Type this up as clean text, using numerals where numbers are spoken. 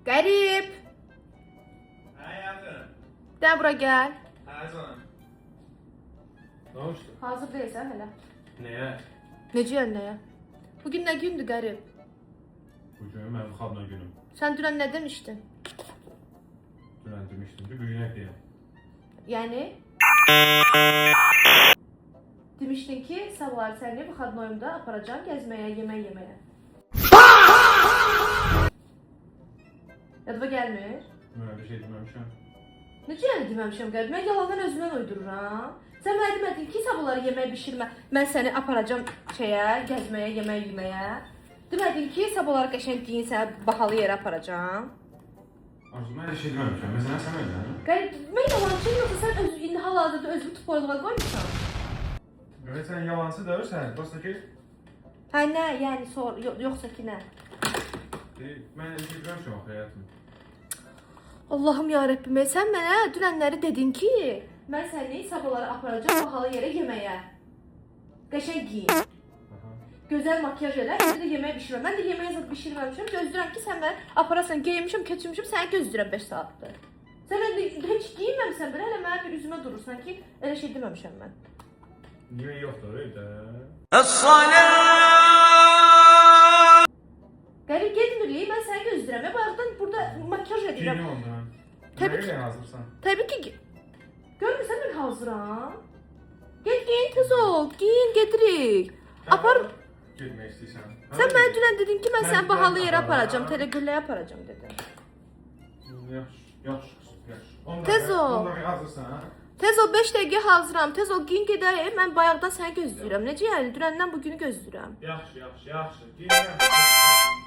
Qərib. Hayatım. Də bura gəl. Her zaman. Ne olmuştu? Hazır deyilsən hələ. Neye? Necə nəyə? Bugün nə gündür Qərib? Bugün benim xadna günüm. Sən dünən nə demişdin? Dünən demiştim ki, bugün deyəm. Yəni? Demişdin ki, sabahlar səni bu xadnoyumda aparacağım gəzməyə, yemək yeməyə. Yadıma gəlmir? Böyle bir şey dememişim. Necə yəni deməmişəm Qərib? Mən yalandan özümdən uydururam. Sən mənə demədin ki, sabahları yemək bişirmə. Mən səni aparacağım şeyə, gəzməyə, yemək yeməyə. Demədin ki, sabahları qəşəng giyin, səni bahalı yerə aparacağım. Arzu, ben öyle şey dememişim. Mesela sen öyle mi? Qərib, mən yalancıyım yoxsa sən indi hal-hazırda özünü tupoyluğa qoymuşsan? Evet, sen yalancı dövürsen. Prosta ki, Hə, nə? Yəni yoxsa ki nə? ben öyle şey dememişim o hayatım. Allahım ya Rəbbim, sən mənə dünənləri dedin ki, mən səni sabahları aparacağam bahalı yerə yeməyə. Qəşəng giyin. Aha. Gözəl makyaj elə, indi də yemək bişirmə. Mən də yeməyi zət bişirməmişəm. Gözləyirəm ki, sən məni aparasan, geyinmişəm, keçirmişəm, səni gözləyirəm 5 saatdır. Sən indi heç geyinməmisən belə, elə mənim bir üzümə durursan ki, elə şey deməmişəm mən. Niye yoktur öyle de? Qərib getmirik, mən səni gözləyirəm. Bayaqdan burada makyaj edirəm. Giyin ondan. Tabii ki. Neyle hazırsan? Təbii ki, görmürsən mən hazıram. Gel giyin tez ol, giyin gedirik. Apar. Gitmek istiyorsan. Sən mənə dünən dedin ki, mən Mən səni bahalı yerə aparacağam. aparacağam, Telegülləyə aparacağam dedin. Yaxşı, yaxşı kızım, yaxşı. Tez ol. Onları hazırsan, ha? Tez ol 5 dəqiqə hazıram, tez ol giyin gedək. Mən bayaqdan səni gözləyirəm. Necə yəni? Dünəndən bu günü gözləyirəm. Yaxşı, yaxşı, yaxşı. Giyin, yaxşı.